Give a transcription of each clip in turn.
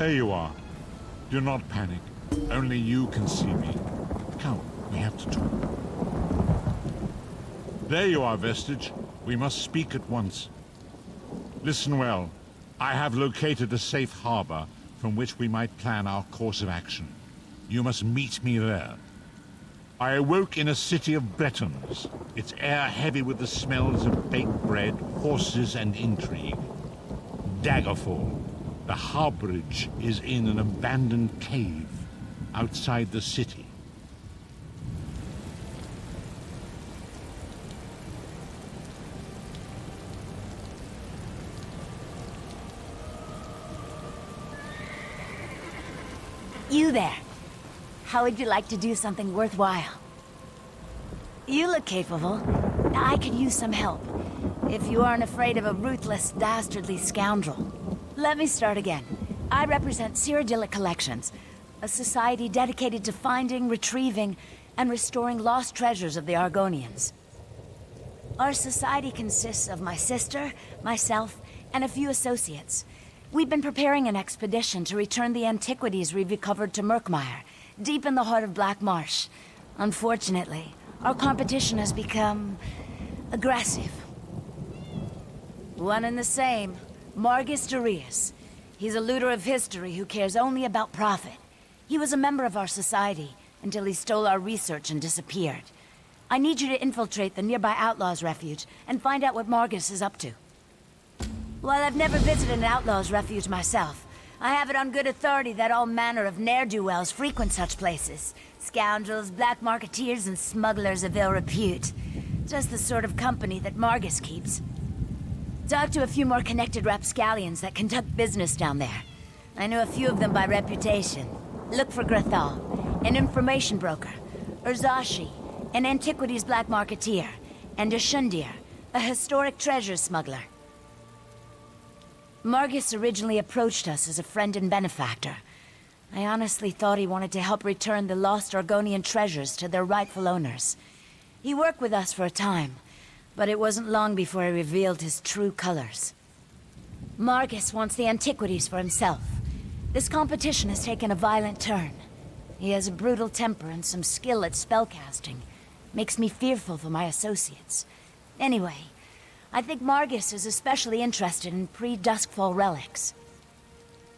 There you are. Do not panic. Only you can see me. Come, we have to talk. There you are, Vestige. We must speak at once. Listen well. I have located a safe harbor from which we might plan our course of action. You must meet me there. I awoke in a city of Bretons, its air heavy with the smells of baked bread, horses, and intrigue. Daggerfall. The harborage is in an abandoned cave outside the city. You there. How would you like to do something worthwhile? You look capable. I could use some help. If you aren't afraid of a ruthless, dastardly scoundrel. Let me start again. I represent Cyrodiilic Collections, a society dedicated to finding, retrieving, and restoring lost treasures of the Argonians. Our society consists of my sister, myself, and a few associates. We've been preparing an expedition to return the antiquities we've recovered to Murkmire, deep in the heart of Black Marsh. Unfortunately, our competition has become aggressive. One and the same. Margus Darius. He's a looter of history who cares only about profit. He was a member of our society until he stole our research and disappeared. I need you to infiltrate the nearby Outlaws' Refuge and find out what Margus is up to. While I've never visited an Outlaws' Refuge myself, I have it on good authority that all manner of ne'er-do-wells frequent such places. Scoundrels, black marketeers, and smugglers of ill repute. Just the sort of company that Margus keeps. Talk to a few more connected rapscallions that conduct business down there. I know a few of them by reputation. Look for Grethal, an information broker, Urzashi, an antiquities black marketeer, and Ashundir, a historic treasure smuggler. Margus originally approached us as a friend and benefactor. I honestly thought he wanted to help return the lost Argonian treasures to their rightful owners. He worked with us for a time, but it wasn't long before he revealed his true colors. Margus wants the antiquities for himself. This competition has taken a violent turn. He has a brutal temper and some skill at spellcasting. Makes me fearful for my associates. Anyway, I think Margus is especially interested in pre-Duskfall relics.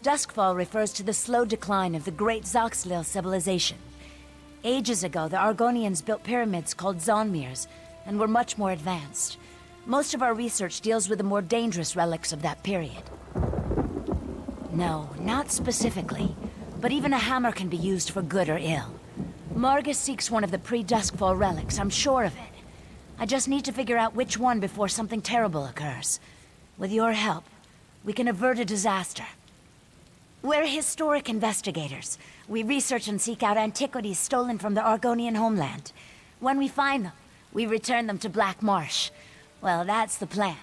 Duskfall refers to the slow decline of the great Zoxlil civilization. Ages ago, the Argonians built pyramids called Zonmirs, and were much more advanced. Most of our research deals with the more dangerous relics of that period. No, not specifically, but even a hammer can be used for good or ill. Margus seeks one of the pre-Duskfall relics, I'm sure of it. I just need to figure out which one before something terrible occurs. With your help, we can avert a disaster. We're historic investigators. We research and seek out antiquities stolen from the Argonian homeland. When we find them, we return them to Black Marsh. Well, that's the plan.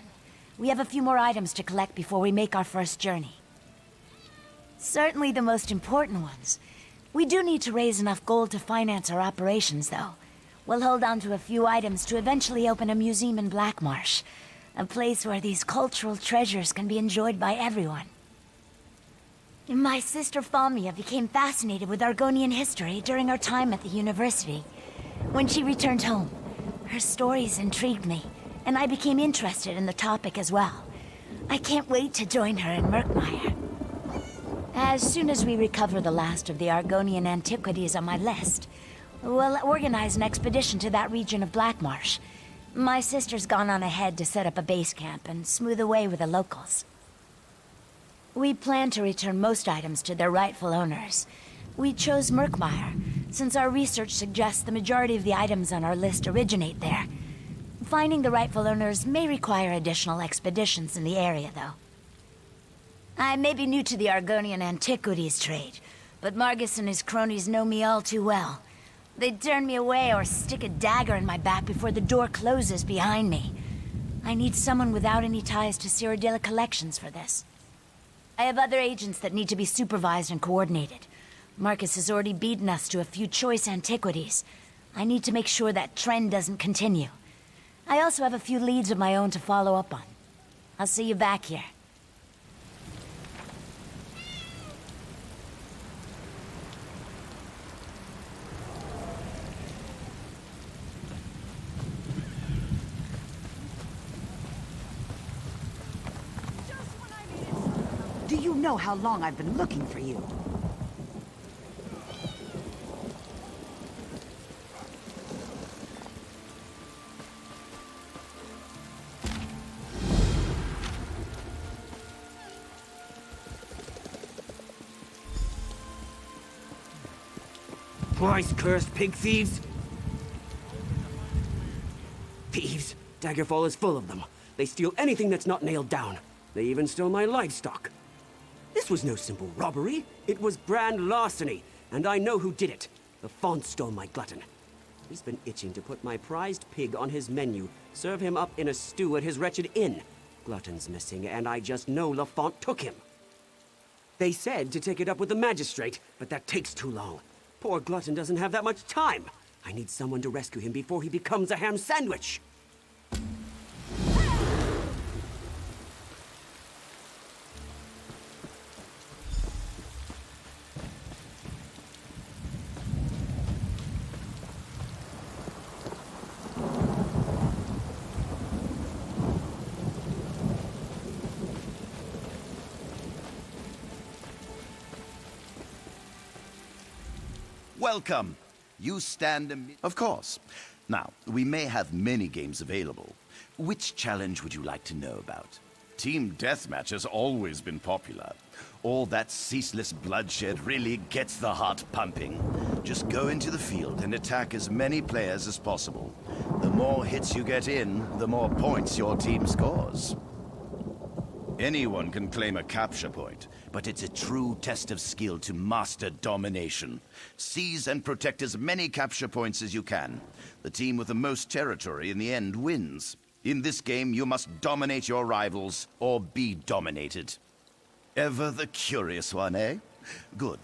We have a few more items to collect before we make our first journey. Certainly the most important ones. We do need to raise enough gold to finance our operations, though. We'll hold on to a few items to eventually open a museum in Black Marsh. A place where these cultural treasures can be enjoyed by everyone. My sister Falmia became fascinated with Argonian history during our time at the university. When she returned home, her stories intrigued me, and I became interested in the topic as well. I can't wait to join her in Murkmire. As soon as we recover the last of the Argonian antiquities on my list, we'll organize an expedition to that region of Black Marsh. My sister's gone on ahead to set up a base camp and smooth the way with the locals. We plan to return most items to their rightful owners. We chose Murkmire, since our research suggests the majority of the items on our list originate there. Finding the rightful owners may require additional expeditions in the area, though. I may be new to the Argonian antiquities trade, but Margus and his cronies know me all too well. They'd turn me away or stick a dagger in my back before the door closes behind me. I need someone without any ties to Cyrodiilic Collections for this. I have other agents that need to be supervised and coordinated. Marcus has already beaten us to a few choice antiquities. I need to make sure that trend doesn't continue. I also have a few leads of my own to follow up on. I'll see you back here. You know how long I've been looking for you. Twice cursed pig thieves! Thieves! Daggerfall is full of them. They steal anything that's not nailed down. They even stole my livestock. This was no simple robbery. It was grand larceny, and I know who did it. The Font stole my glutton. He's been itching to put my prized pig on his menu, serve him up in a stew at his wretched inn. Glutton's missing, and I just know Lafont took him. They said to take it up with the magistrate, but that takes too long. Poor Glutton doesn't have that much time. I need someone to rescue him before he becomes a ham sandwich. Welcome. You stand Of course. Now, we may have many games available. Which challenge would you like to know about? Team Deathmatch has always been popular. All that ceaseless bloodshed really gets the heart pumping. Just go into the field and attack as many players as possible. The more hits you get in, the more points your team scores. Anyone can claim a capture point, but it's a true test of skill to master domination. Seize and protect as many capture points as you can. The team with the most territory in the end wins. In this game, you must dominate your rivals or be dominated. Ever the curious one, eh? Good.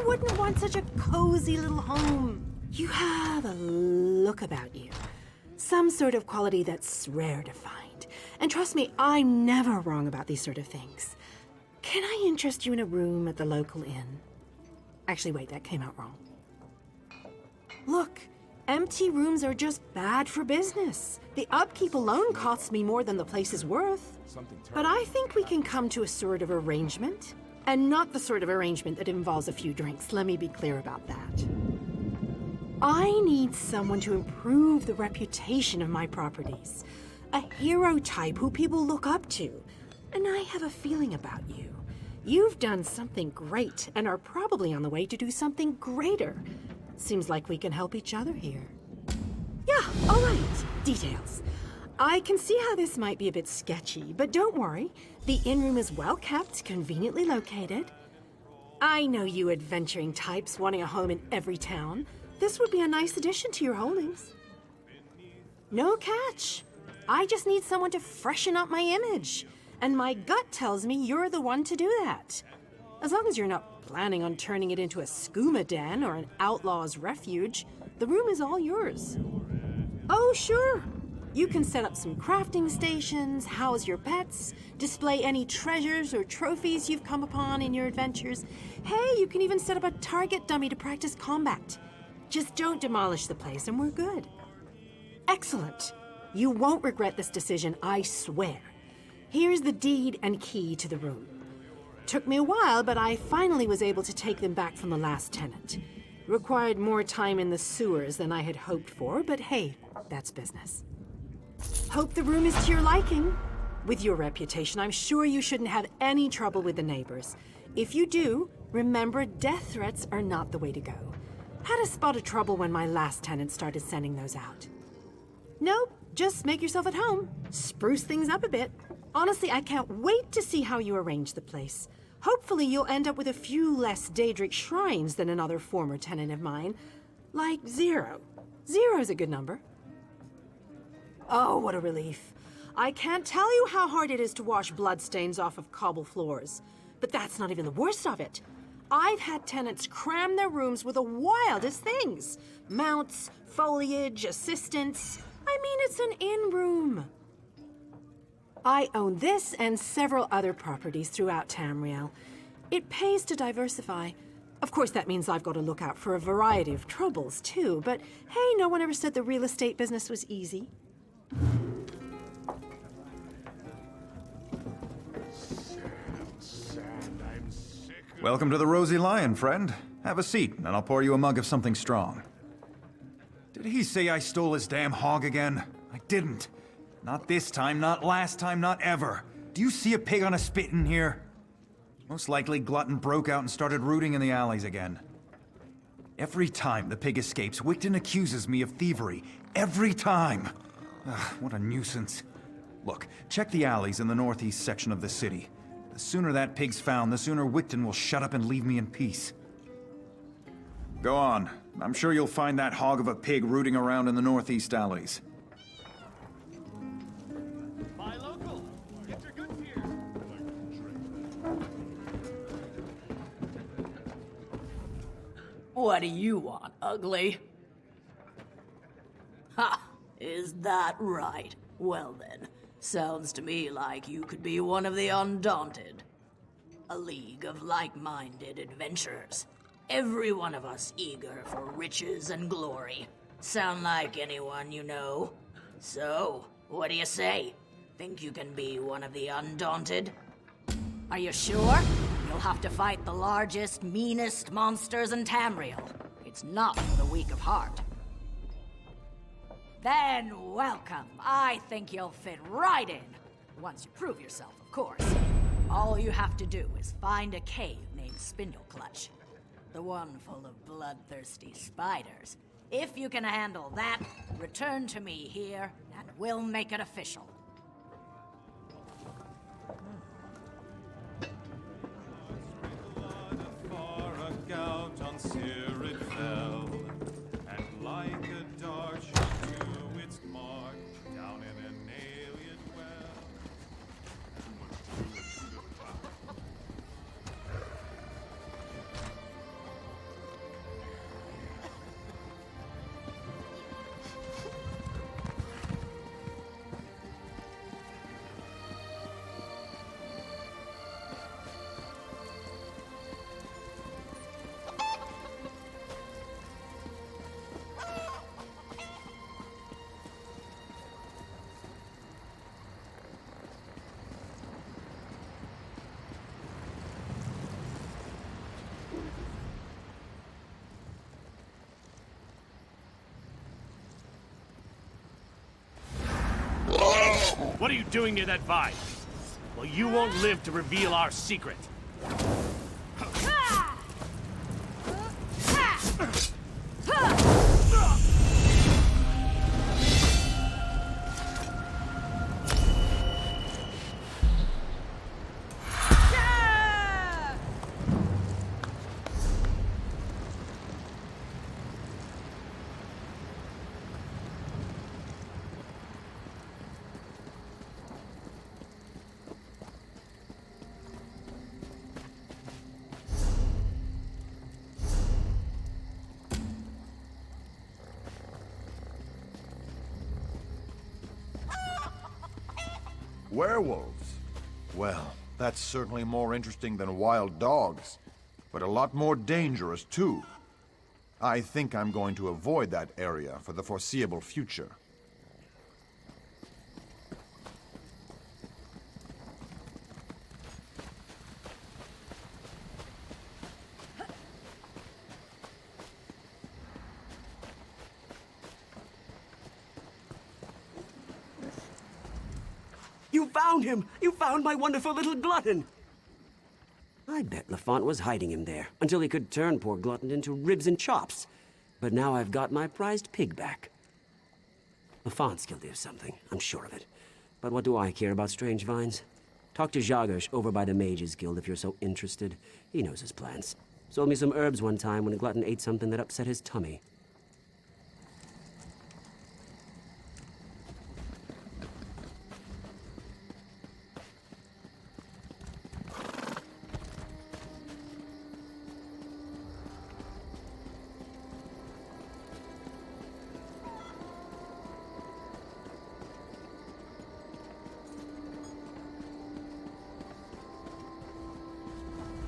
Wouldn't want such a cozy little home. You have a look about you. Some sort of quality that's rare to find. And trust me, I'm never wrong about these sort of things. Can I interest you in a room at the local inn? Actually, wait, that came out wrong. Look, empty rooms are just bad for business. The upkeep alone costs me more than the place is worth. But I think we can come to a sort of arrangement. And not the sort of arrangement that involves a few drinks, let me be clear about that. I need someone to improve the reputation of my properties. A hero type who people look up to. And I have a feeling about you. You've done something great and are probably on the way to do something greater. Seems like we can help each other here. Yeah, all right. Details. I can see how this might be a bit sketchy, but don't worry. The inn room is well kept, conveniently located. I know you adventuring types wanting a home in every town. This would be a nice addition to your holdings. No catch. I just need someone to freshen up my image. And my gut tells me you're the one to do that. As long as you're not planning on turning it into a skooma den or an outlaw's refuge, the room is all yours. Oh, sure. You can set up some crafting stations, house your pets, display any treasures or trophies you've come upon in your adventures. Hey, you can even set up a target dummy to practice combat. Just don't demolish the place and we're good. Excellent. You won't regret this decision, I swear. Here's the deed and key to the room. Took me a while, but I finally was able to take them back from the last tenant. Required more time in the sewers than I had hoped for, but hey, that's business. Hope the room is to your liking. With your reputation, I'm sure you shouldn't have any trouble with the neighbors. If you do, remember death threats are not the way to go. Had a spot of trouble when my last tenant started sending those out. Nope, just make yourself at home. Spruce things up a bit. Honestly, I can't wait to see how you arrange the place. Hopefully you'll end up with a few less Daedric shrines than another former tenant of mine. Like 0. 0's a good number. Oh, what a relief. I can't tell you how hard it is to wash bloodstains off of cobble floors. But that's not even the worst of it. I've had tenants cram their rooms with the wildest things. Mounts, foliage, assistants. I mean, it's an in-room. I own this and several other properties throughout Tamriel. It pays to diversify. Of course, that means I've got to look out for a variety of troubles, too. But hey, no one ever said the real estate business was easy. Welcome to the Rosy Lion, friend. Have a seat, and I'll pour you a mug of something strong. Did he say I stole his damn hog again? I didn't. Not this time, not last time, not ever. Do you see a pig on a spit in here? Most likely Glutton broke out and started rooting in the alleys again. Every time the pig escapes, Wigton accuses me of thievery. Every time! Ugh, what a nuisance. Look, check the alleys in the northeast section of the city. The sooner that pig's found, the sooner Wigton will shut up and leave me in peace. Go on. I'm sure you'll find that hog of a pig rooting around in the northeast alleys. Buy local. Get your goods here. What do you want, ugly? Ha! Is that right? Well then, sounds to me like you could be one of the Undaunted. A league of like-minded adventurers. Every one of us eager for riches and glory. Sound like anyone you know? So, what do you say? Think you can be one of the Undaunted? Are you sure? You'll have to fight the largest, meanest monsters in Tamriel. It's not for the weak of heart. Then welcome. I think you'll fit right in. Once you prove yourself, of course. All you have to do is find a cave named Spindleclutch. The one full of bloodthirsty spiders. If you can handle that, return to me here, and we'll make it official. And like a dart shot to its mark, down in an alien well. What are you doing near that vine? Well, you won't live to reveal our secret. Werewolves? Well, that's certainly more interesting than wild dogs, but a lot more dangerous, too. I think I'm going to avoid that area for the foreseeable future. You found him! You found my wonderful little Glutton! I bet Lafont was hiding him there, until he could turn poor Glutton into ribs and chops. But now I've got my prized pig back. Lafont's guilty of something, I'm sure of it. But what do I care about strange vines? Talk to Jagosh over by the Mages Guild if you're so interested. He knows his plans. Sold me some herbs one time when a glutton ate something that upset his tummy.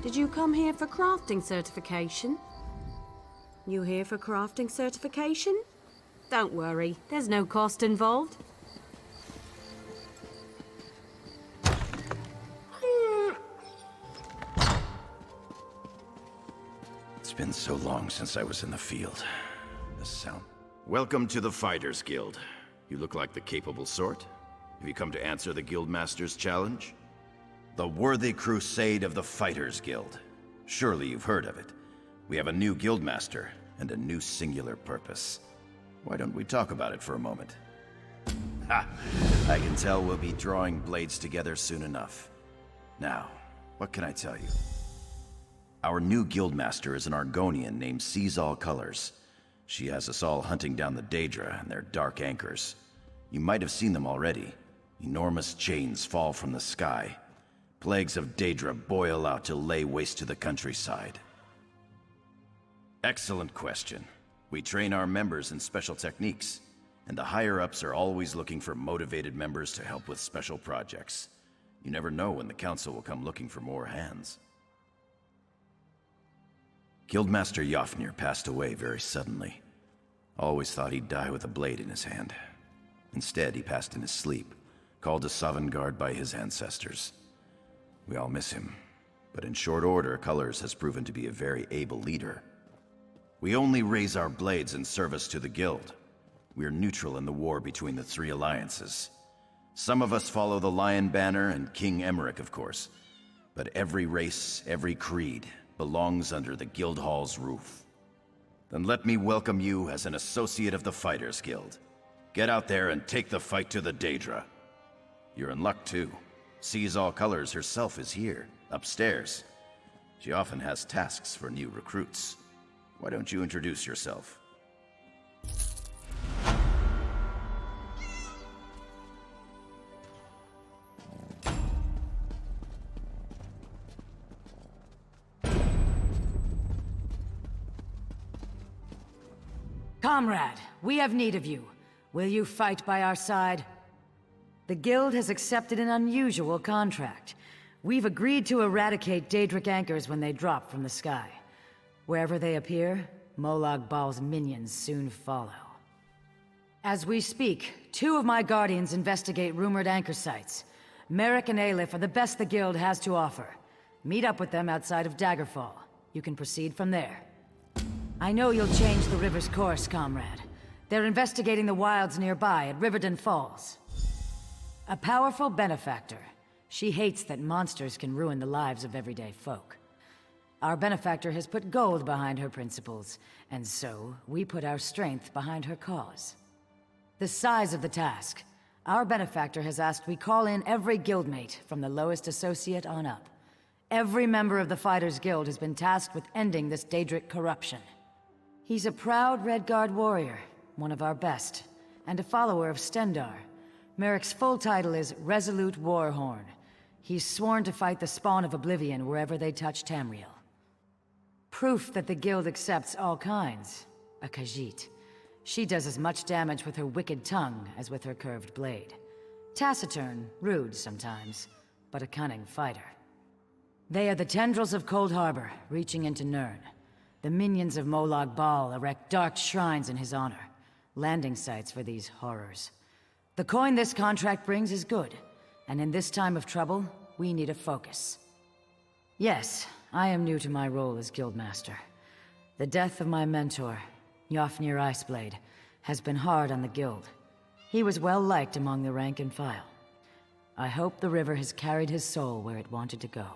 Did you come here for crafting certification? You here for crafting certification? Don't worry, there's no cost involved. It's been so long since I was in the field. The sound. Welcome to the Fighters Guild. You look like the capable sort. Have you come to answer the Guildmaster's challenge? The Worthy Crusade of the Fighters Guild. Surely you've heard of it. We have a new Guildmaster and a new singular purpose. Why don't we talk about it for a moment? Ha! I can tell we'll be drawing blades together soon enough. Now, what can I tell you? Our new Guildmaster is an Argonian named Sees All Colors. She has us all hunting down the Daedra and their dark anchors. You might have seen them already. Enormous chains fall from the sky. Plagues of Daedra boil out to lay waste to the countryside. Excellent question. We train our members in special techniques, and the higher-ups are always looking for motivated members to help with special projects. You never know when the council will come looking for more hands. Guildmaster Jofnir passed away very suddenly. Always thought he'd die with a blade in his hand. Instead, he passed in his sleep, called to Sovngarde by his ancestors. We all miss him, but in short order, Colors has proven to be a very able leader. We only raise our blades in service to the Guild. We're neutral in the war between the three alliances. Some of us follow the Lion Banner and King Emmerich, of course, but every race, every creed, belongs under the Guildhall's roof. Then let me welcome you as an associate of the Fighters Guild. Get out there and take the fight to the Daedra. You're in luck, too. Sees All Colors herself is here, upstairs. She often has tasks for new recruits. Why don't you introduce yourself? Comrade, we have need of you. Will you fight by our side? The Guild has accepted an unusual contract. We've agreed to eradicate Daedric anchors when they drop from the sky. Wherever they appear, Molag Bal's minions soon follow. As we speak, 2 of my guardians investigate rumored anchor sites. Merrick and Aleph are the best the Guild has to offer. Meet up with them outside of Daggerfall. You can proceed from there. I know you'll change the river's course, comrade. They're investigating the wilds nearby at Riverdon Falls. A powerful benefactor. She hates that monsters can ruin the lives of everyday folk. Our benefactor has put gold behind her principles, and so we put our strength behind her cause. The size of the task. Our benefactor has asked we call in every guildmate, from the lowest associate on up. Every member of the Fighters Guild has been tasked with ending this Daedric corruption. He's a proud Redguard warrior, one of our best, and a follower of Stendar. Merrick's full title is Resolute Warhorn. He's sworn to fight the spawn of Oblivion wherever they touch Tamriel. Proof that the Guild accepts all kinds. A Khajiit. She does as much damage with her wicked tongue as with her curved blade. Taciturn, rude sometimes, but a cunning fighter. They are the tendrils of Coldharbor, reaching into Nirn. The minions of Molag Bal erect dark shrines in his honor, landing sites for these horrors. The coin this contract brings is good, and in this time of trouble, we need a focus. Yes, I am new to my role as Guildmaster. The death of my mentor, Jofnir Iceblade, has been hard on the Guild. He was well liked among the rank and file. I hope the river has carried his soul where it wanted to go.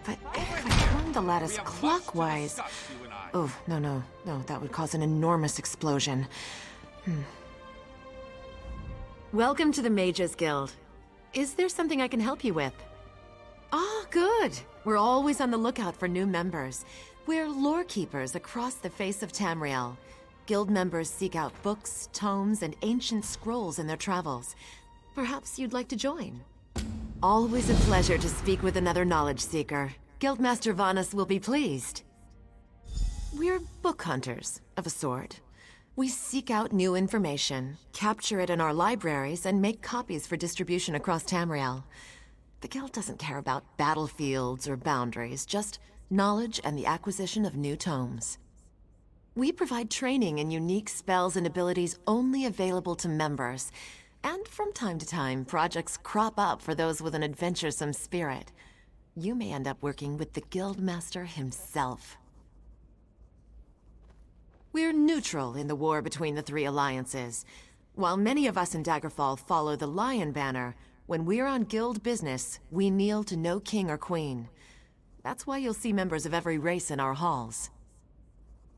But if I turn the lattice clockwise... Oh, no, that would cause an enormous explosion. Welcome to the Mages Guild. Is there something I can help you with? Oh, good. We're always on the lookout for new members. We're lore keepers across the face of Tamriel. Guild members seek out books, tomes, and ancient scrolls in their travels. Perhaps you'd like to join. Always a pleasure to speak with another knowledge seeker. Guildmaster Vanus will be pleased. We're book hunters, of a sort. We seek out new information, capture it in our libraries, and make copies for distribution across Tamriel. The Guild doesn't care about battlefields or boundaries, just knowledge and the acquisition of new tomes. We provide training in unique spells and abilities only available to members. And from time to time, projects crop up for those with an adventuresome spirit. You may end up working with the Guildmaster himself. We're neutral in the war between the three alliances. While many of us in Daggerfall follow the Lion Banner, when we're on Guild business, we kneel to no king or queen. That's why you'll see members of every race in our halls.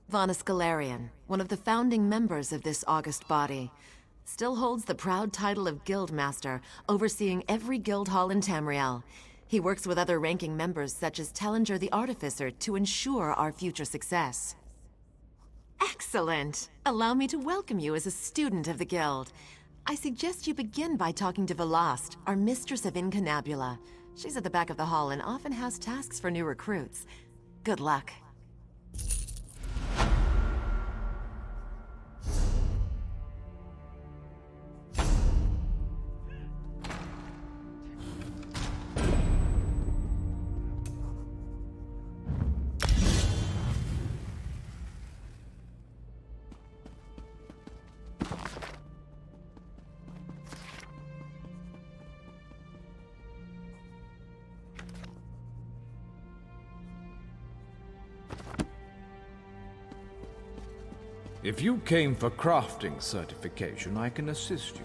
Vanus Galarian, one of the founding members of this august body, still holds the proud title of Guildmaster, overseeing every guild hall in Tamriel. He works with other ranking members such as Tellinger the Artificer to ensure our future success. Excellent! Allow me to welcome you as a student of the Guild. I suggest you begin by talking to Velast, our mistress of Incunabula. She's at the back of the hall and often has tasks for new recruits. Good luck. If you came for crafting certification, I can assist you.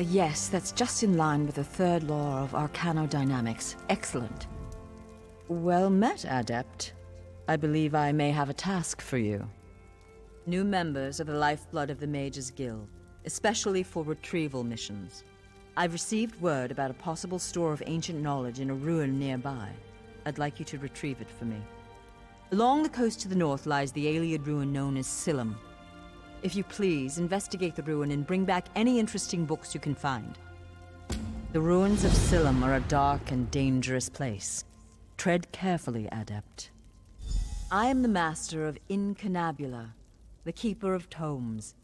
Yes, that's just in line with the third law of arcanodynamics. Excellent. Well met, Adept. I believe I may have a task for you. New members are the lifeblood of the Mages Guild, especially for retrieval missions. I've received word about a possible store of ancient knowledge in a ruin nearby. I'd like you to retrieve it for me. Along the coast to the north lies the Ayleid ruin known as Silum. If you please, investigate the ruin and bring back any interesting books you can find. The ruins of Silum are a dark and dangerous place. Tread carefully, Adept. I am the master of Incunabula, the keeper of tomes.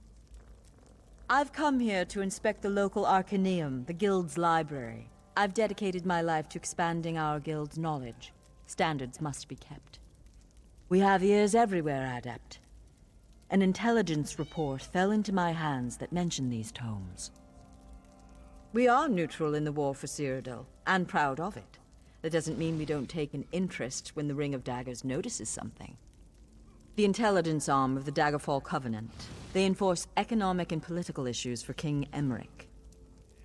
I've come here to inspect the local Arcaneum, the Guild's library. I've dedicated my life to expanding our Guild's knowledge. Standards must be kept. We have ears everywhere, Adept. An intelligence report fell into my hands that mentioned these tomes. We are neutral in the war for Cyrodiil, and proud of it. That doesn't mean we don't take an interest when the Ring of Daggers notices something. The intelligence arm of the Daggerfall Covenant. They enforce economic and political issues for King Emmerich.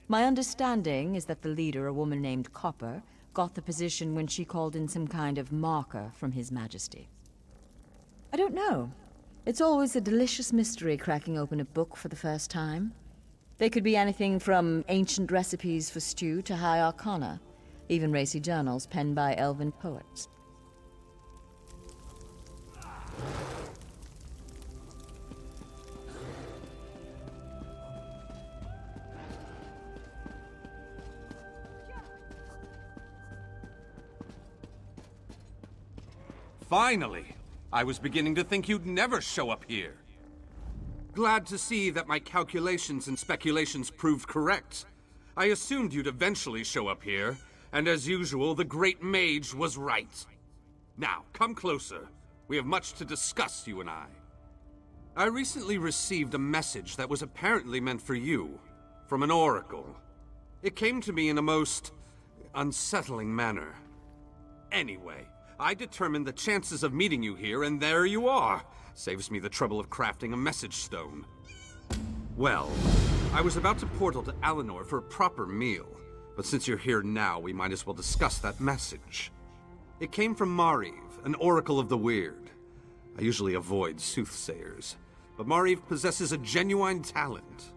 My understanding is that the leader, a woman named Copper, got the position when she called in some kind of marker from His Majesty. I don't know. It's always a delicious mystery cracking open a book for the first time. They could be anything from ancient recipes for stew to high arcana, even racy journals penned by elven poets. Finally! I was beginning to think you'd never show up here. Glad to see that my calculations and speculations proved correct. I assumed you'd eventually show up here, and as usual, the Great Mage was right. Now, come closer. We have much to discuss, you and I. I recently received a message that was apparently meant for you, from an oracle. It came to me in a most unsettling manner. Anyway, I determined the chances of meeting you here, and there you are. Saves me the trouble of crafting a message stone. Well, I was about to portal to Alinor for a proper meal, But since you're here now, we might as well discuss that message. It came from Mariv, an oracle of the weird. I usually avoid soothsayers, but Mariv possesses a genuine talent.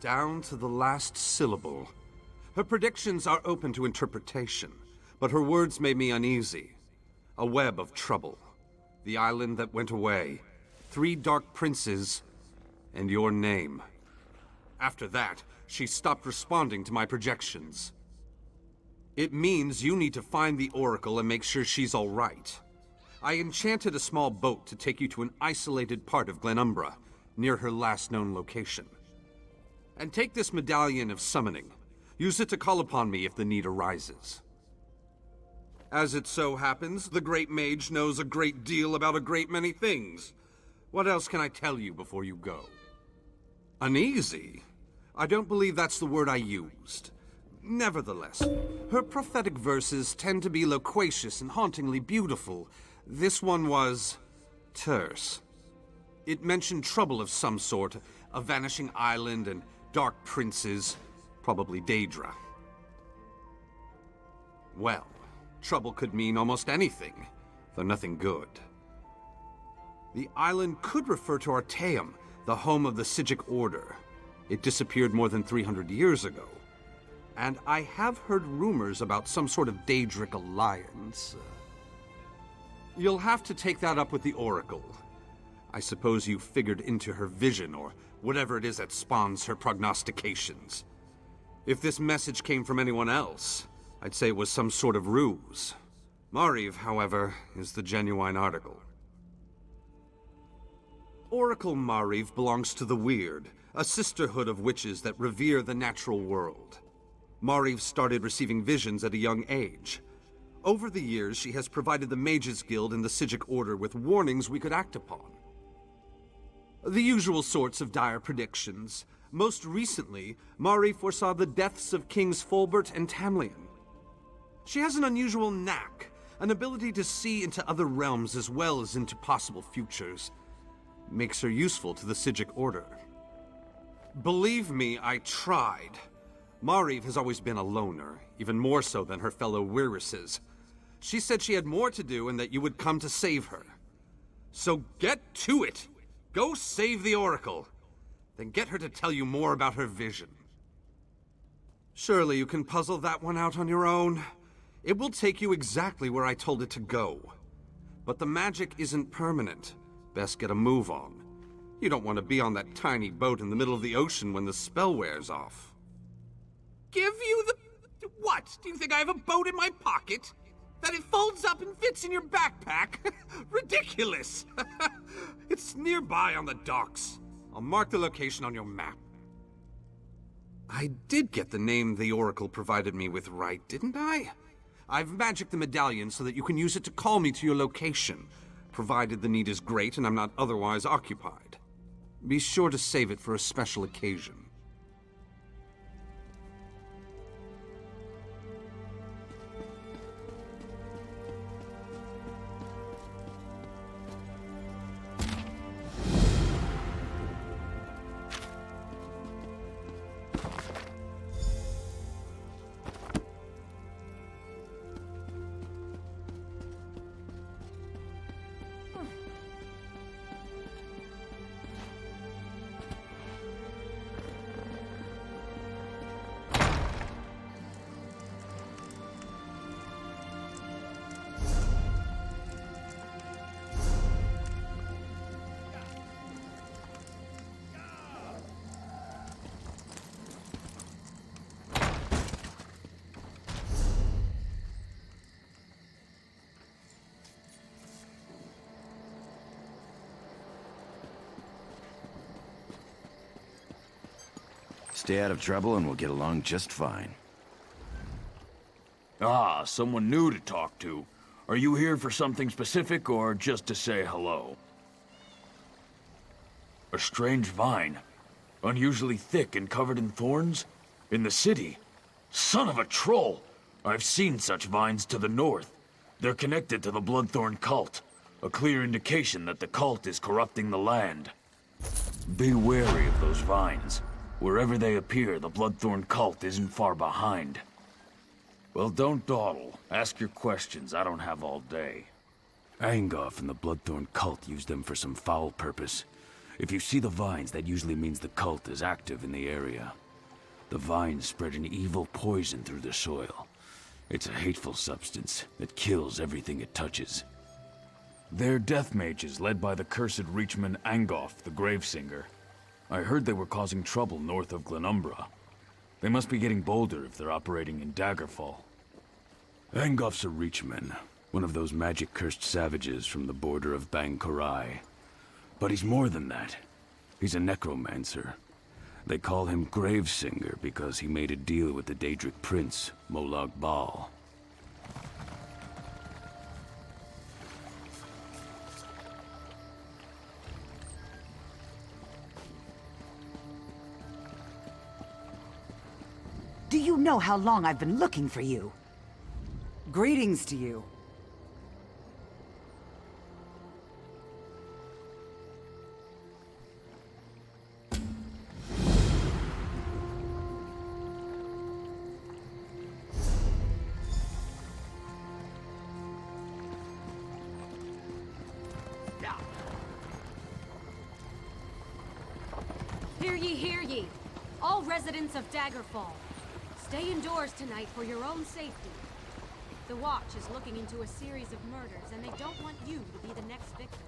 Down to the last syllable. Her predictions are open to interpretation, but her words made me uneasy. A web of trouble. The island that went away. 3 dark princes, and your name. After that, she stopped responding to my projections. It means you need to find the Oracle and make sure she's all right. I enchanted a small boat to take you to an isolated part of Glenumbra, near her last known location. And take this medallion of summoning. Use it to call upon me if the need arises. As it so happens, the Great Mage knows a great deal about a great many things. What else can I tell you before you go? Uneasy? I don't believe that's the word I used. Nevertheless, her prophetic verses tend to be loquacious and hauntingly beautiful. This one was terse. It mentioned trouble of some sort, a vanishing island and dark princes, probably Daedra. Well, trouble could mean almost anything, though nothing good. The island could refer to Artaeum, the home of the Sigic Order. It disappeared more than 300 years ago. And I have heard rumors about some sort of Daedric alliance. You'll have to take that up with the Oracle. I suppose you figured into her vision, or whatever it is that spawns her prognostications. If this message came from anyone else, I'd say it was some sort of ruse. Mariv, however, is the genuine article. Oracle Mariv belongs to the Weird, a sisterhood of witches that revere the natural world. Mariv started receiving visions at a young age. Over the years, she has provided the Mages Guild and the Sigic Order with warnings we could act upon. The usual sorts of dire predictions. Most recently, Mariv foresaw the deaths of Kings Fulbert and Tamlian. She has an unusual knack, an ability to see into other realms as well as into possible futures. Makes her useful to the Sigic Order. Believe me, I tried. Mariv has always been a loner, even more so than her fellow Wirises. She said she had more to do and that you would come to save her. So get to it! Go save the Oracle! Then get her to tell you more about her vision. Surely you can puzzle that one out on your own. It will take you exactly where I told it to go. But the magic isn't permanent. Best get a move on. You don't want to be on that tiny boat in the middle of the ocean when the spell wears off. Give you the... What? Do you think I have a boat in my pocket? That it folds up and fits in your backpack? Ridiculous! It's nearby on the docks. I'll mark the location on your map. I did get the name the Oracle provided me with right, didn't I? I've magicked the medallion so that you can use it to call me to your location, provided the need is great and I'm not otherwise occupied. Be sure to save it for a special occasion. Stay out of trouble and we'll get along just fine. Ah, someone new to talk to. Are you here for something specific or just to say hello? A strange vine. Unusually thick and covered in thorns? In the city? Son of a troll! I've seen such vines to the north. They're connected to the Bloodthorn cult. A clear indication that the cult is corrupting the land. Be wary of those vines. Wherever they appear, the Bloodthorn cult isn't far behind. Well, don't dawdle. Ask your questions. I don't have all day. Angoff and the Bloodthorn cult used them for some foul purpose. If you see the vines, that usually means the cult is active in the area. The vines spread an evil poison through the soil. It's a hateful substance that kills everything it touches. They're death mages led by the cursed Reachman Angoff, the Gravesinger. I heard they were causing trouble north of Glenumbra. They must be getting bolder if they're operating in Daggerfall. Angoff's a Reachman, one of those magic-cursed savages from the border of Bang Korai. But he's more than that. He's a necromancer. They call him Gravesinger because he made a deal with the Daedric prince, Molag Bal. Do you know how long I've been looking for you? Greetings to you. Hear ye! All residents of Daggerfall, stay indoors tonight for your own safety. The Watch is looking into a series of murders, and they don't want you to be the next victim.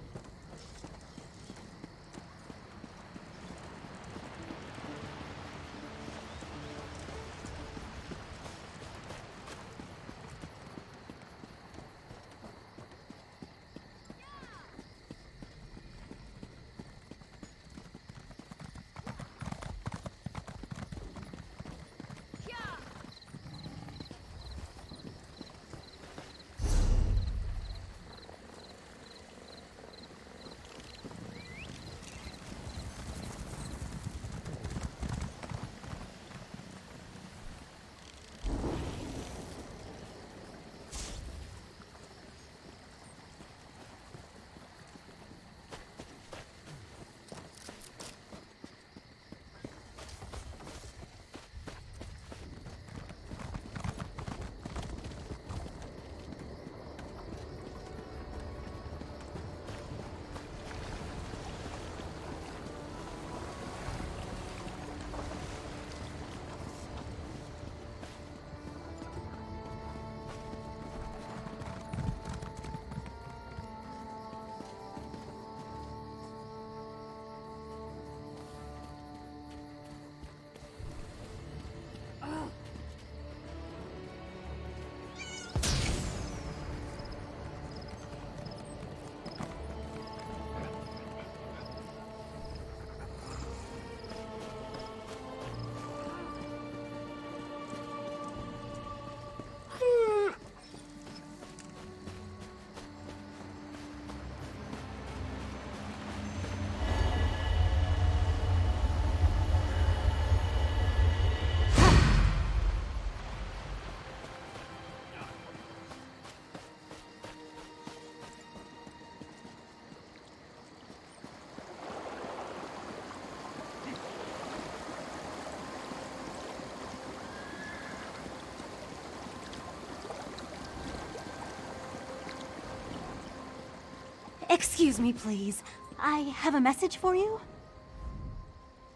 Excuse me, please. I have a message for you.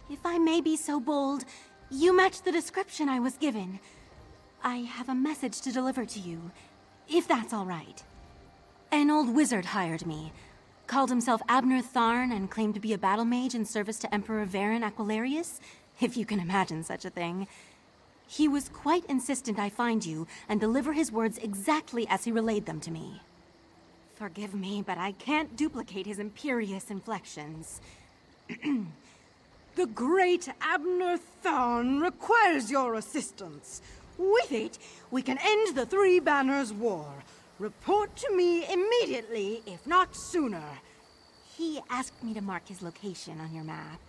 If I may be so bold, you match the description I was given. I have a message to deliver to you, if that's all right. An old wizard hired me. Called himself Abner Tharn and claimed to be a battle mage in service to Emperor Varen Aquilarius, if you can imagine such a thing. He was quite insistent I find you and deliver his words exactly as he relayed them to me. Forgive me, but I can't duplicate his imperious inflections. The great Abner Tharn requires your assistance. With it, we can end the Three Banners War. Report to me immediately, if not sooner. He asked me to mark his location on your map.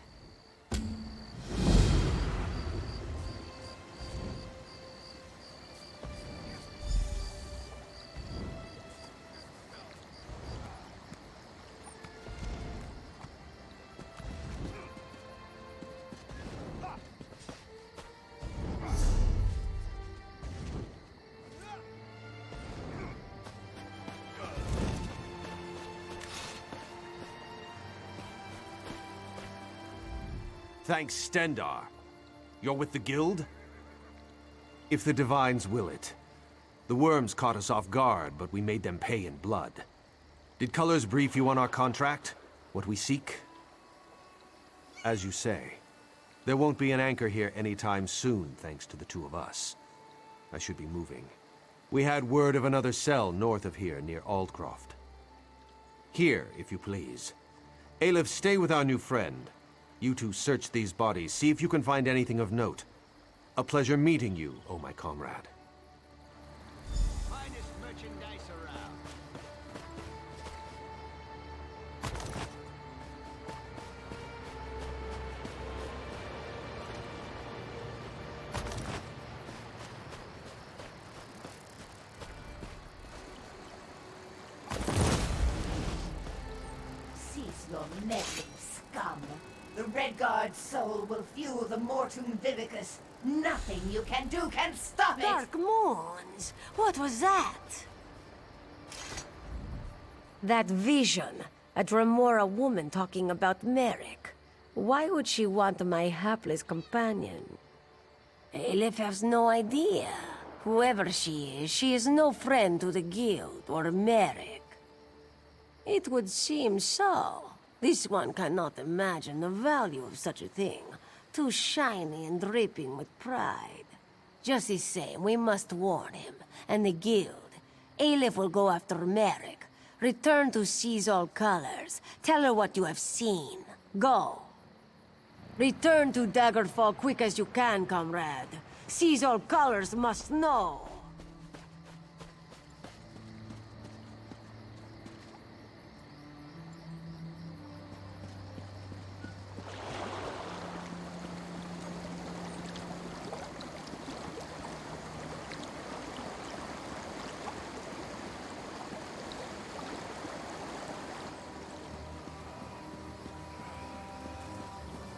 Thanks, Stendar. You're with the guild? If the divines will it. The worms caught us off guard, but we made them pay in blood. Did Colors brief you on our contract? What we seek? As you say, there won't be an anchor here anytime soon, thanks to the two of us. I should be moving. We had word of another cell north of here, near Aldcroft. Here, if you please. Aleph, stay with our new friend. You two search these bodies, see if you can find anything of note. A pleasure meeting you, oh my comrade. Finest merchandise around. Cease your meddling, scum. The Redguard's soul will fuel the Mortum Vivicus. Nothing you can do can stop it! Dark Moons! What was that? That vision. A Dremora woman talking about Merrick. Why would she want my hapless companion? Aleph has no idea. Whoever she is no friend to the guild or Merrick. It would seem so. This one cannot imagine the value of such a thing. Too shiny and dripping with pride. Just the same, we must warn him. And the guild. Aleph will go after Merrick. Return to Seize All Colors. Tell her what you have seen. Go. Return to Daggerfall quick as you can, comrade. Seize All Colors must know.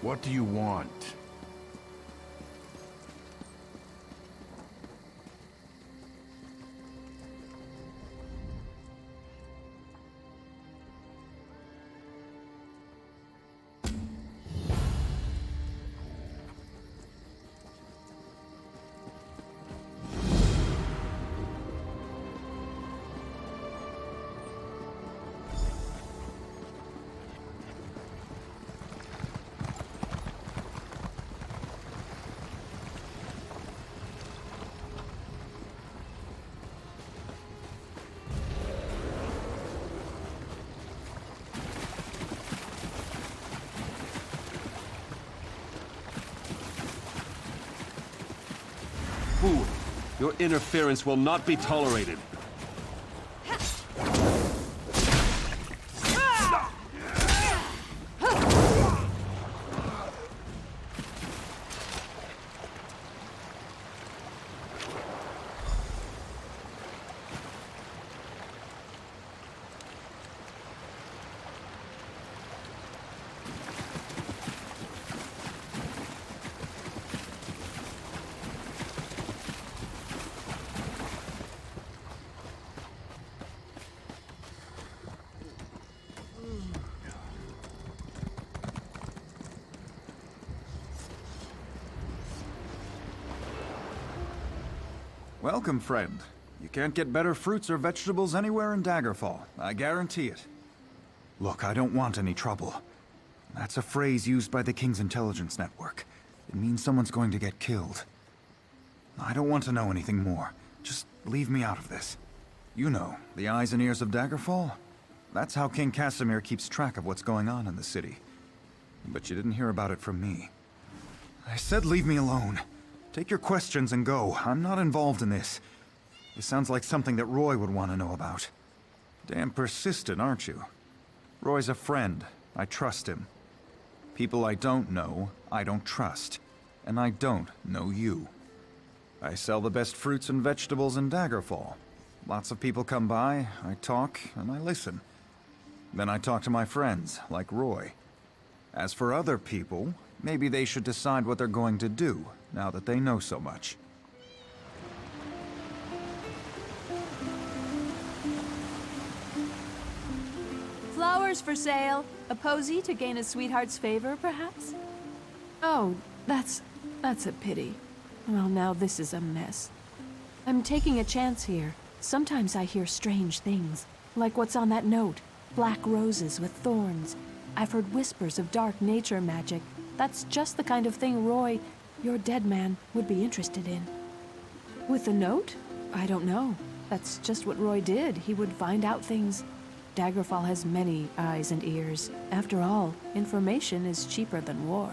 What do you want? Fool, your interference will not be tolerated. Welcome, friend. You can't get better fruits or vegetables anywhere in Daggerfall. I guarantee it. Look, I don't want any trouble. That's a phrase used by the King's intelligence network. It means someone's going to get killed. I don't want to know anything more. Just leave me out of this. You know, the eyes and ears of Daggerfall? That's how King Casimir keeps track of what's going on in the city. But you didn't hear about it from me. I said leave me alone. Take your questions and go. I'm not involved in this. This sounds like something that Roy would want to know about. Damn persistent, aren't you? Roy's a friend. I trust him. People I don't know, I don't trust. And I don't know you. I sell the best fruits and vegetables in Daggerfall. Lots of people come by, I talk, and I listen. Then I talk to my friends, like Roy. As for other people, maybe they should decide what they're going to do, now that they know so much. Flowers for sale. A posy to gain a sweetheart's favor, perhaps? Oh, that's a pity. Well, now this is a mess. I'm taking a chance here. Sometimes I hear strange things, like what's on that note. Black roses with thorns. I've heard whispers of dark nature magic. That's just the kind of thing Roy, your dead man, would be interested in. With the note? I don't know. That's just what Roy did. He would find out things. Daggerfall has many eyes and ears. After all, information is cheaper than war.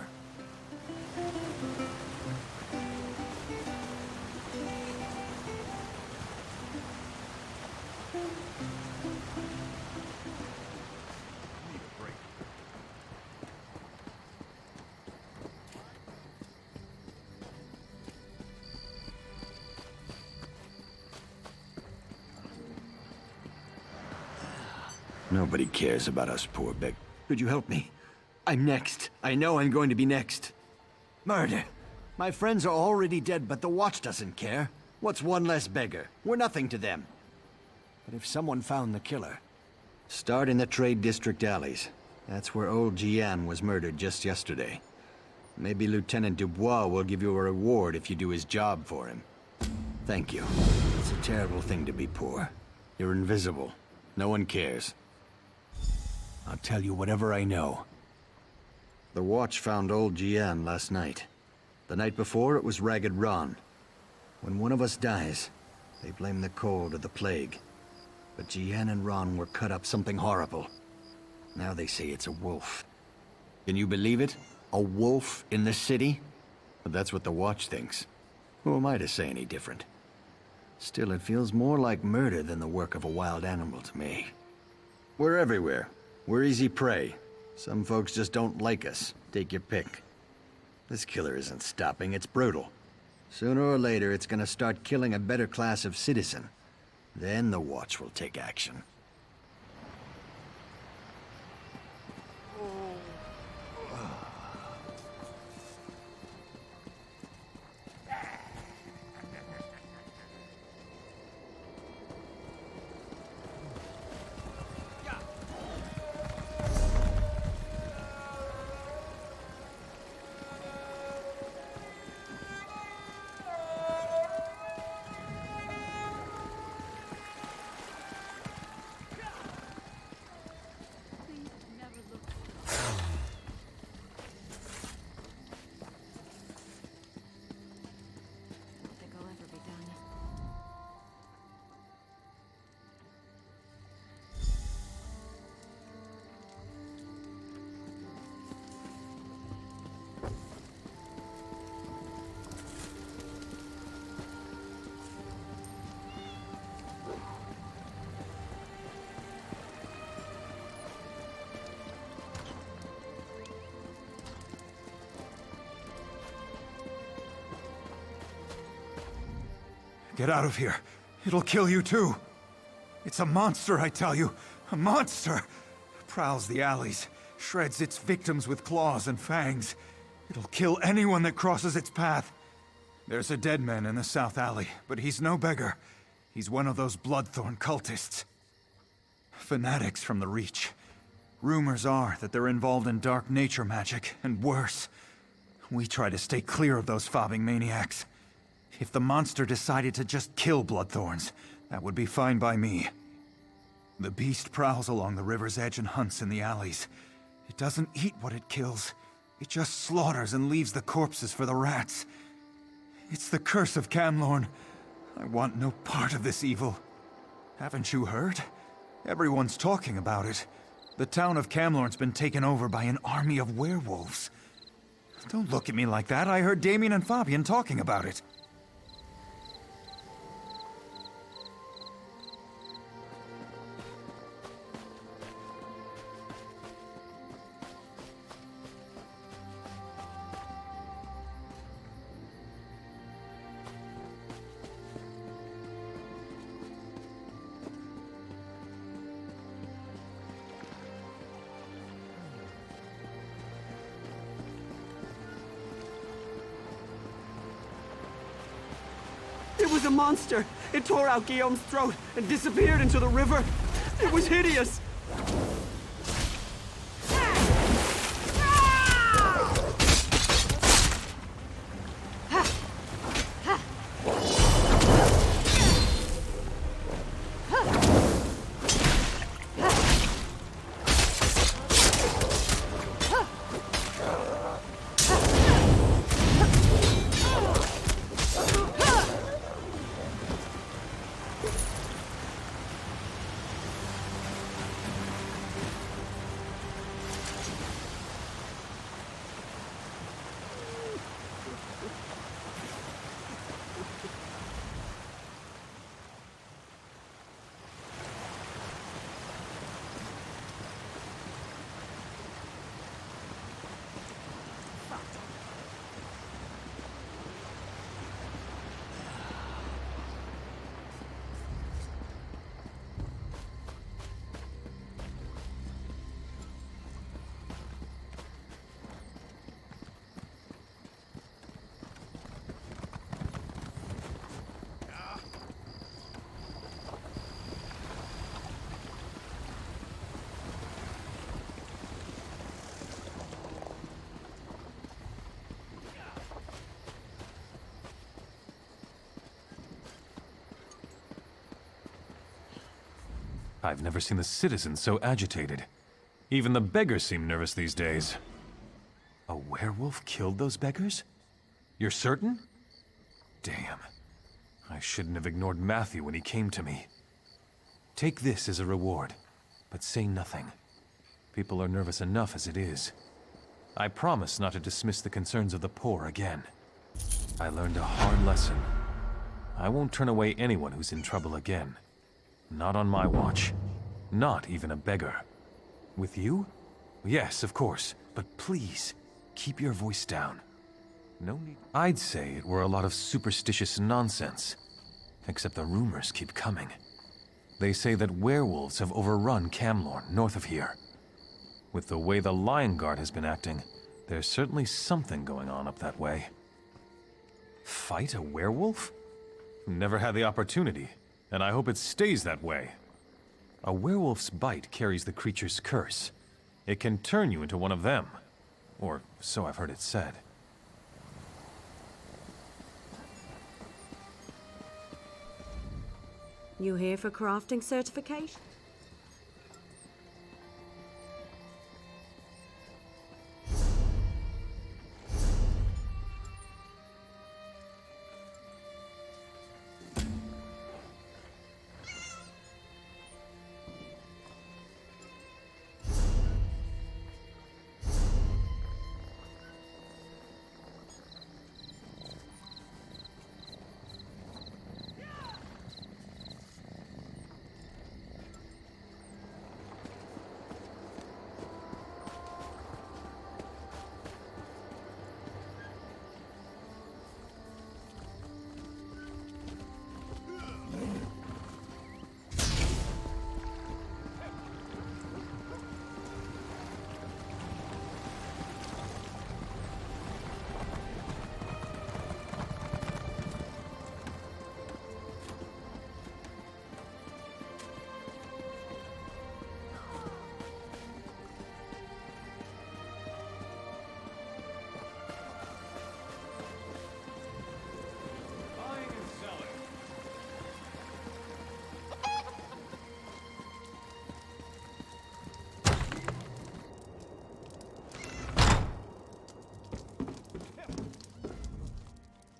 Nobody cares about us poor beg. Could you help me? I'm next. I know I'm going to be next. Murder. My friends are already dead, but the Watch doesn't care. What's one less beggar? We're nothing to them. But if someone found the killer... Start in the Trade District alleys. That's where old Gian was murdered just yesterday. Maybe Lieutenant Dubois will give you a reward if you do his job for him. Thank you. It's a terrible thing to be poor. You're invisible. No one cares. I'll tell you whatever I know. The Watch found old Gian last night. The night before, it was Ragged Ron. When one of us dies, they blame the cold or the plague. But Gian and Ron were cut up something horrible. Now they say it's a wolf. Can you believe it? A wolf in the city? But that's what the Watch thinks. Who am I to say any different? Still, it feels more like murder than the work of a wild animal to me. We're everywhere. We're easy prey. Some folks just don't like us. Take your pick. This killer isn't stopping, it's brutal. Sooner or later, it's gonna start killing a better class of citizen. Then the Watch will take action. Get out of here. It'll kill you too. It's a monster, I tell you. A monster! Prowls the alleys, shreds its victims with claws and fangs. It'll kill anyone that crosses its path. There's a dead man in the South Alley, but he's no beggar. He's one of those Bloodthorn cultists. Fanatics from the Reach. Rumors are that they're involved in dark nature magic, and worse. We try to stay clear of those fobbing maniacs. If the monster decided to just kill Bloodthorns, that would be fine by me. The beast prowls along the river's edge and hunts in the alleys. It doesn't eat what it kills. It just slaughters and leaves the corpses for the rats. It's the curse of Camlorn. I want no part of this evil. Haven't you heard? Everyone's talking about it. The town of Camlorn's been taken over by an army of werewolves. Don't look at me like that. I heard Damien and Fabian talking about it. It was a monster! It tore out Guillaume's throat and disappeared into the river! It was hideous! I've never seen the citizens so agitated. Even the beggars seem nervous these days. A werewolf killed those beggars? You're certain? Damn. I shouldn't have ignored Matthew when he came to me. Take this as a reward, but say nothing. People are nervous enough as it is. I promise not to dismiss the concerns of the poor again. I learned a hard lesson. I won't turn away anyone who's in trouble again. Not on my watch. Not even a beggar. With you? Yes, of course. But please, keep your voice down. No need. I'd say it were a lot of superstitious nonsense. Except the rumors keep coming. They say that werewolves have overrun Camlorn, north of here. With the way the Lion Guard has been acting, there's certainly something going on up that way. Fight a werewolf? Never had the opportunity, and I hope it stays that way. A werewolf's bite carries the creature's curse. It can turn you into one of them. Or so I've heard it said. You here for crafting certification?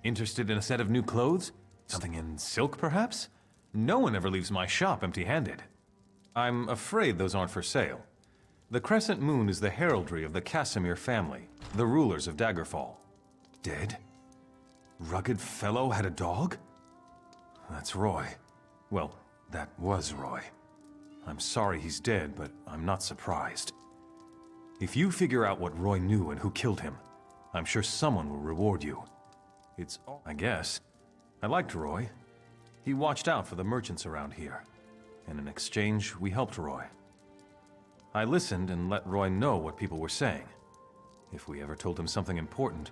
Interested in a set of new clothes? Something in silk, perhaps? No one ever leaves my shop empty-handed. I'm afraid those aren't for sale. The Crescent Moon is the heraldry of the Casimir family, the rulers of Daggerfall. Dead? Rugged fellow had a dog? That's Roy. Well, that was Roy. I'm sorry he's dead, but I'm not surprised. If you figure out what Roy knew and who killed him, I'm sure someone will reward you. It's all, I guess. I liked Roy. He watched out for the merchants around here, and in exchange, we helped Roy. I listened and let Roy know what people were saying. If we ever told him something important,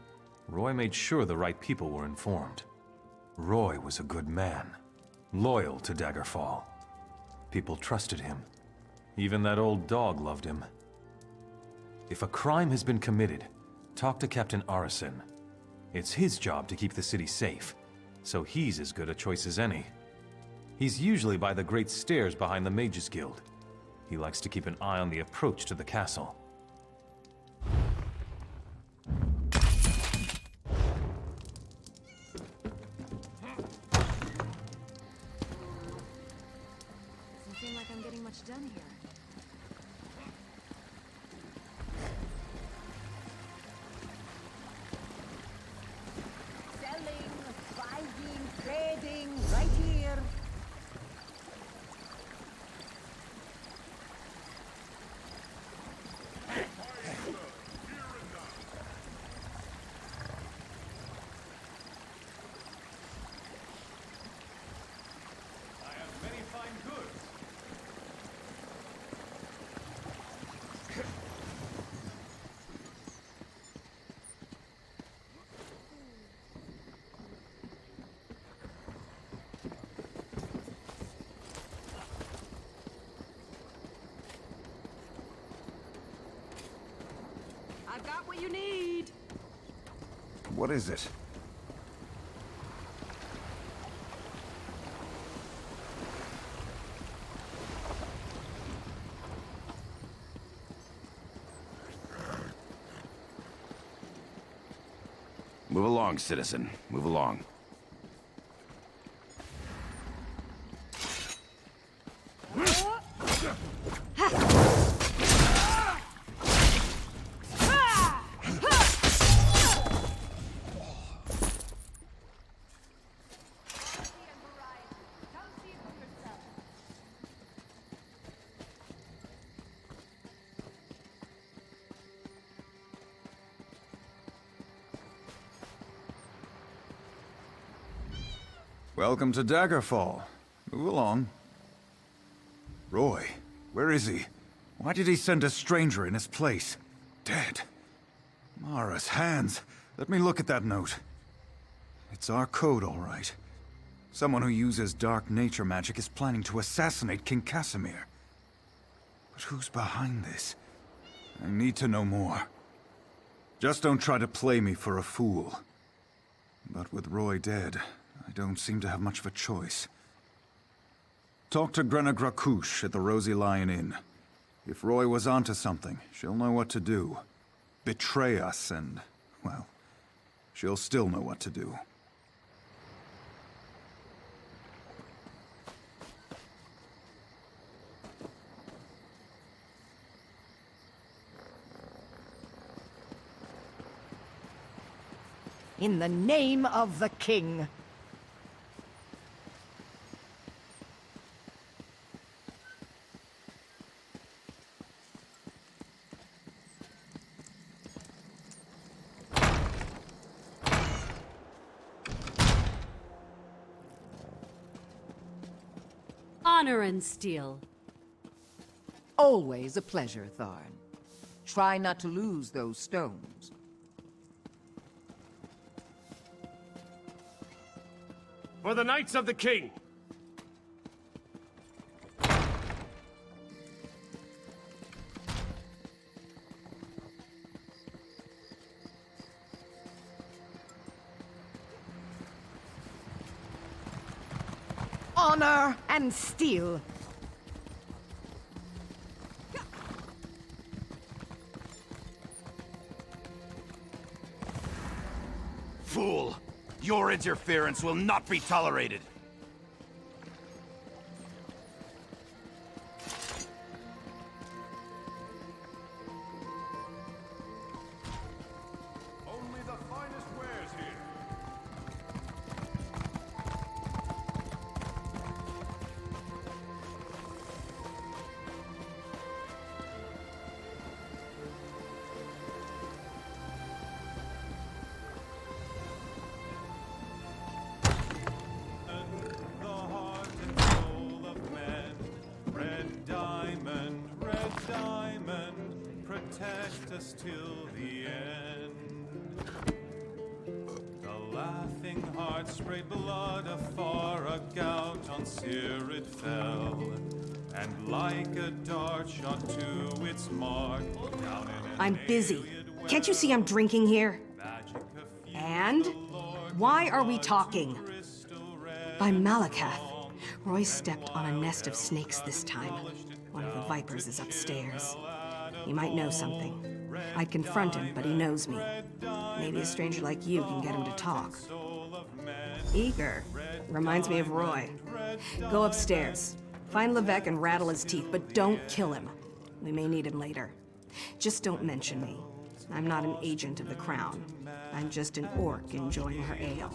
Roy made sure the right people were informed. Roy was a good man, loyal to Daggerfall. People trusted him. Even that old dog loved him. If a crime has been committed, talk to Captain Arison. It's his job to keep the city safe, so he's as good a choice as any. He's usually by the great stairs behind the Mages Guild. He likes to keep an eye on the approach to the castle. Doesn't seem like I'm getting much done here. Trading, right here. I've got what you need. What is it? Move along, citizen. Move along. Welcome to Daggerfall. Move along. Roy, where is he? Why did he send a stranger in his place? Dead. Mara's hands. Let me look at that note. It's our code, all right. Someone who uses dark nature magic is planning to assassinate King Casimir. But who's behind this? I need to know more. Just don't try to play me for a fool. But with Roy dead, I don't seem to have much of a choice. Talk to Grenna Grakush at the Rosy Lion Inn. If Roy was onto something, she'll know what to do. Betray us and, well, she'll still know what to do. In the name of the king. Honor and steel. Always a pleasure, Tharn. Try not to lose those stones. For the Knights of the King! Honor and steel. Fool! Your interference will not be tolerated! Only the finest wares here. The heart and soul of men. Red diamond, protect us till the end. The laughing heart sprayed blood afar, a gout on Cyr it fell, and like a dart shot to its mark, down in an I'm busy. alien Can't you see I'm drinking here? magic And? Why are we talking? By Malakath. Roy stepped on a nest of snakes this time. One of the vipers is upstairs. He might know something. I'd confront him, but he knows me. Maybe a stranger like you can get him to talk. Eager. Reminds me of Roy. Go upstairs. Find Levesque and rattle his teeth, but don't kill him. We may need him later. Just don't mention me. I'm not an agent of the Crown. I'm just an orc enjoying her ale.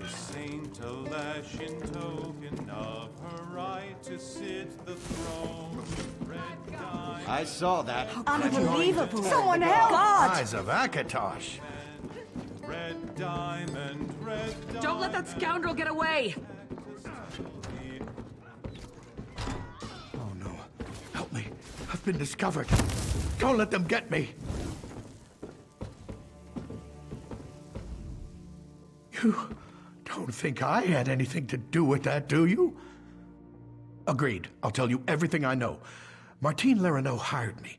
to Saint Alesh in token of her right to sit the throne. Red diamond. I saw that. Unbelievable! Someone help! God! Eyes of Akatosh. Red diamond, red diamond. Don't let that scoundrel get away! Oh no. Help me. I've been discovered. Don't let them get me. You don't think I had anything to do with that, do you? Agreed. I'll tell you everything I know. Martine Leraneau hired me.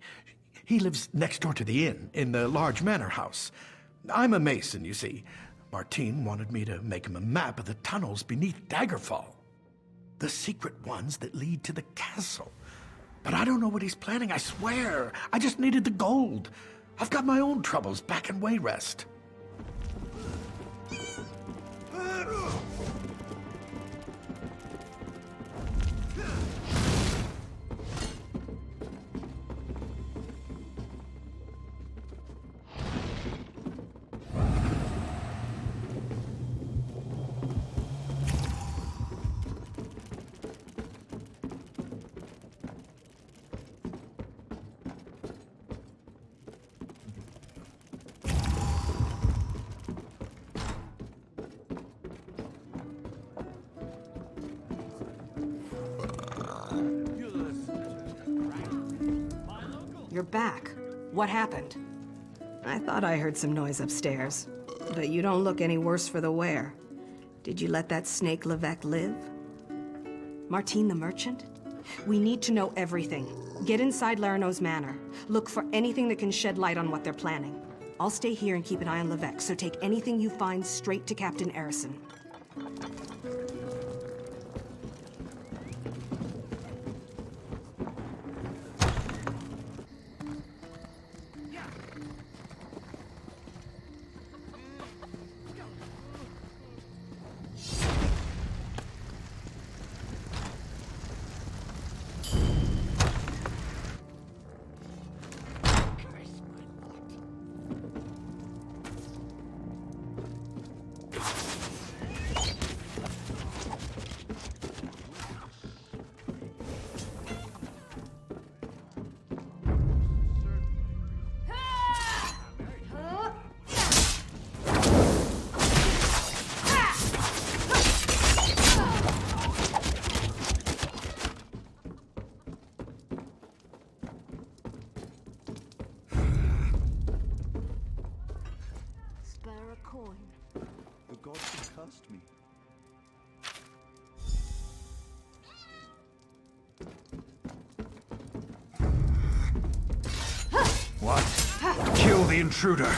He lives next door to the inn, in the large manor house. I'm a mason, you see. Martine wanted me to make him a map of the tunnels beneath Daggerfall. The secret ones that lead to the castle. But I don't know what he's planning, I swear. I just needed the gold. I've got my own troubles back in Wayrest. you're back. What happened? I thought I heard some noise upstairs, but you don't look any worse for the wear. Did you let that snake Levesque live? Martine the merchant? We need to know everything. Get inside Larano's manor. Look for anything that can shed light on what they're planning. I'll stay here and keep an eye on Levesque, so take anything you find straight to Captain Arison. The gods have cursed me. What? Kill the intruder!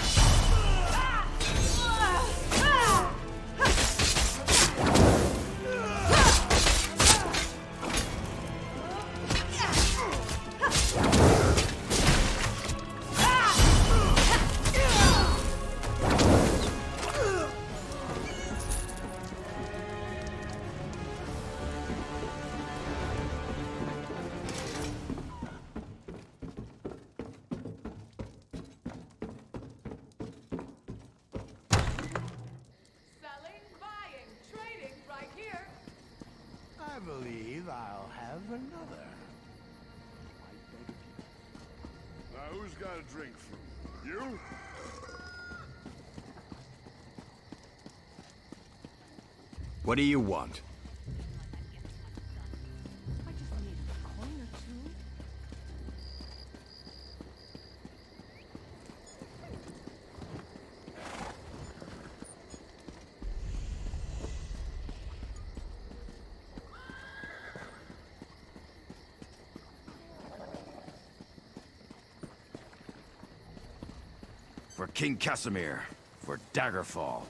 I believe I'll have another. Now, who's got a drink from you? What do you want? For King Casimir, for Daggerfall.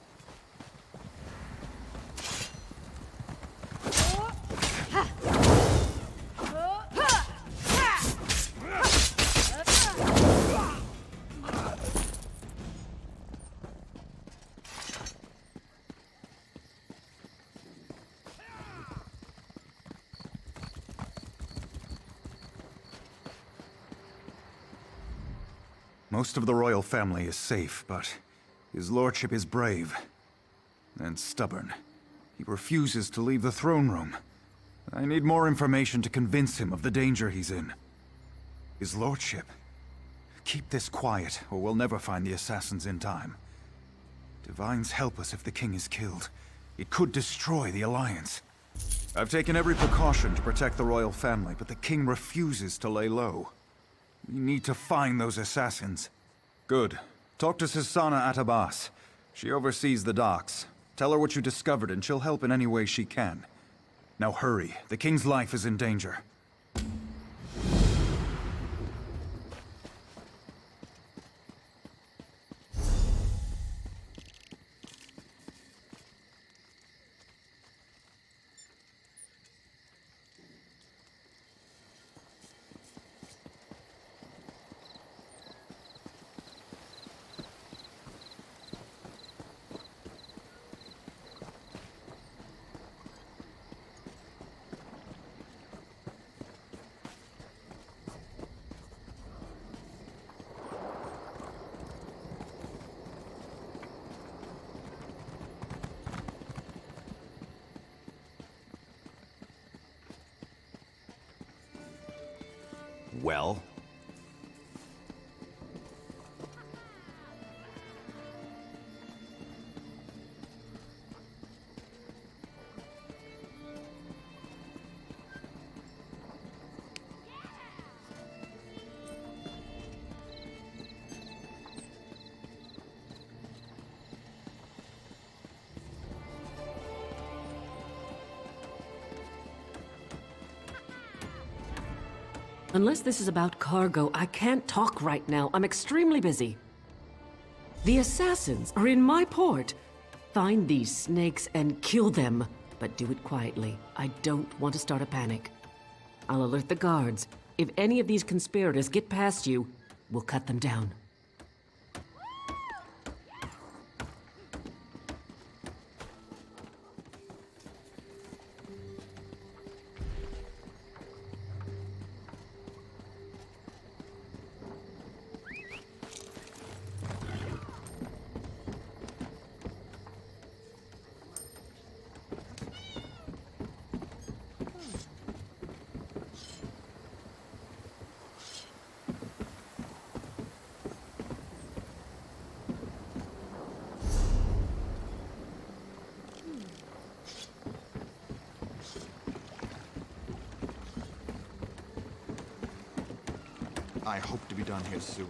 Most of the royal family is safe, but his lordship is brave and stubborn. He refuses to leave the throne room. I need more information to convince him of the danger he's in. His lordship. Keep this quiet, or we'll never find the assassins in time. Divines help us if the king is killed. It could destroy the Alliance. I've taken every precaution to protect the royal family, but the king refuses to lay low. We need to find those assassins. Good. Talk to Sisana Atabas. She oversees the docks. Tell her what you discovered and she'll help in any way she can. Now hurry. The king's life is in danger. Well? Unless this is about cargo, I can't talk right now. I'm extremely busy. The assassins are in my port. Find these snakes and kill them, but do it quietly. I don't want to start a panic. I'll alert the guards. If any of these conspirators get past you, we'll cut them down. I hope to be done here soon.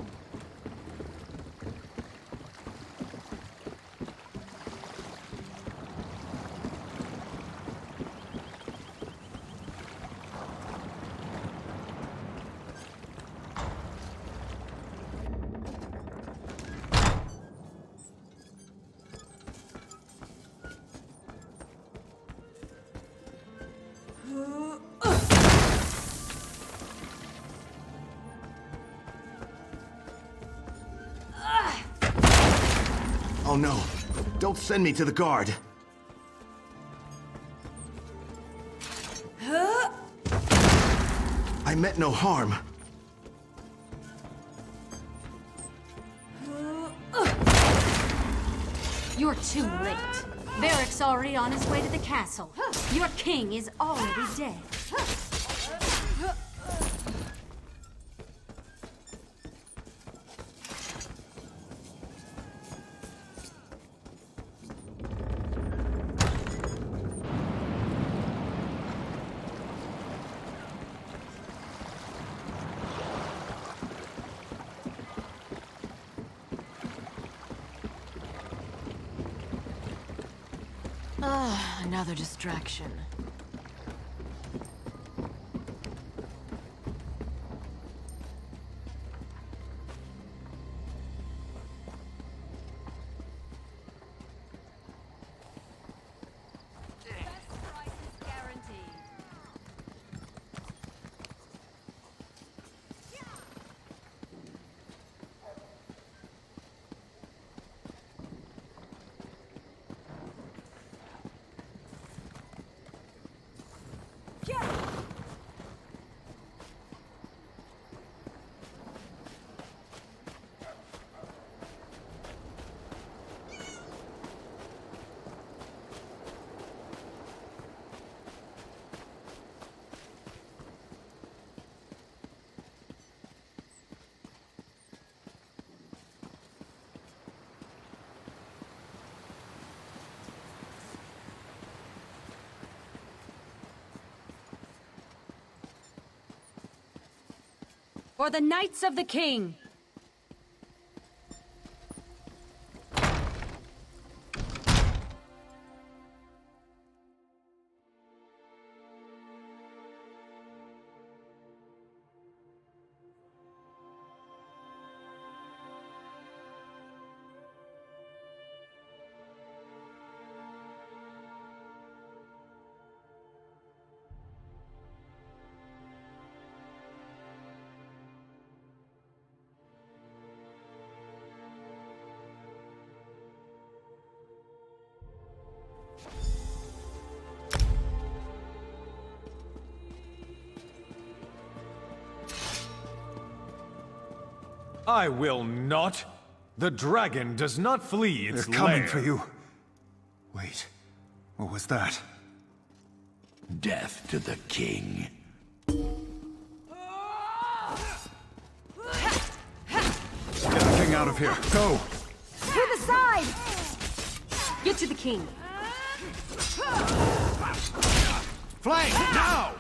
Oh no, don't send me to the guard. I meant no harm. You're too late. Varric's already on his way to the castle. Your king is already dead. Another distraction. For the Knights of the King! I will not. The dragon does not flee its lair. They're coming for you. Wait, what was that? Death to the king. Get the king out of here. Go! To the side! Get to the king. Flank! Now!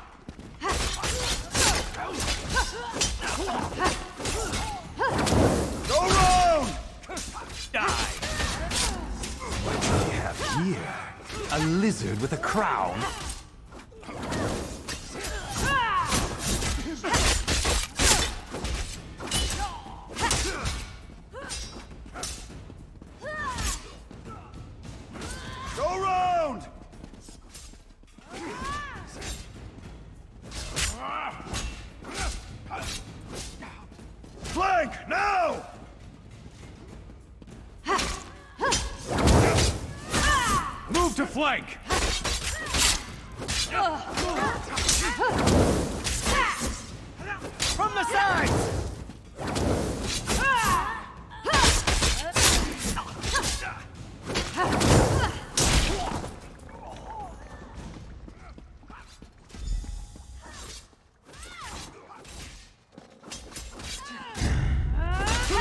Go round! Die! What do we have here? A lizard with a crown? flank! From the sides!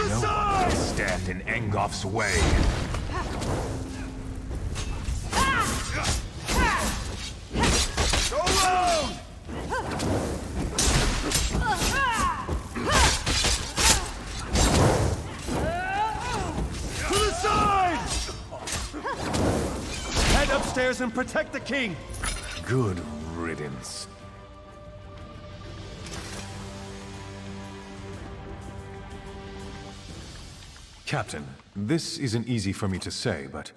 No one can stand in Engoff's way. Go round! To the side! Head upstairs and protect the king! Good riddance. Captain, this isn't easy for me to say, but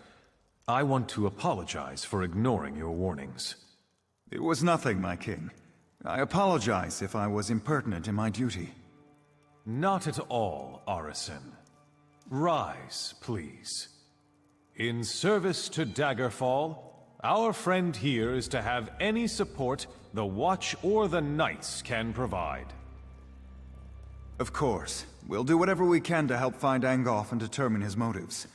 I want to apologize for ignoring your warnings. It was nothing, my king. I apologize if I was impertinent in my duty. Not at all, Arisen. Rise, please. In service to Daggerfall, our friend here is to have any support the Watch or the Knights can provide. Of course. We'll do whatever we can to help find Angoff and determine his motives.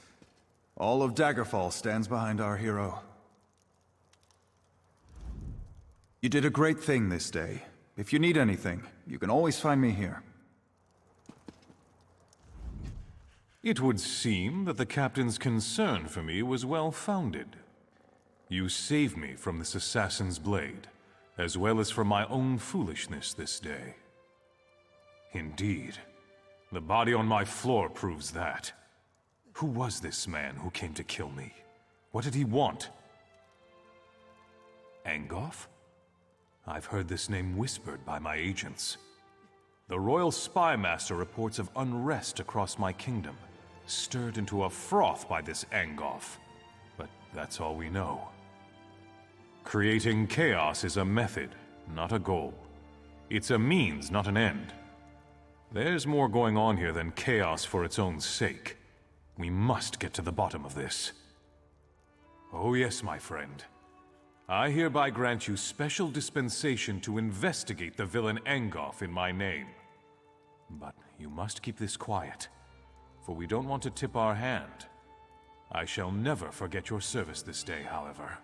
All of Daggerfall stands behind our hero. You did a great thing this day. If you need anything, you can always find me here. It would seem that the captain's concern for me was well-founded. You saved me from this assassin's blade, as well as from my own foolishness this day. Indeed. The body on my floor proves that. Who was this man who came to kill me? What did he want? Angoff? I've heard this name whispered by my agents. The Royal Spy Master reports of unrest across my kingdom, stirred into a froth by this Angoff. But that's all we know. Creating chaos is a method, not a goal. It's a means, not an end. There's more going on here than chaos for its own sake. We must get to the bottom of this. Oh yes, my friend. I hereby grant you special dispensation to investigate the villain Angoff in my name. But you must keep this quiet, for we don't want to tip our hand. I shall never forget your service this day, however.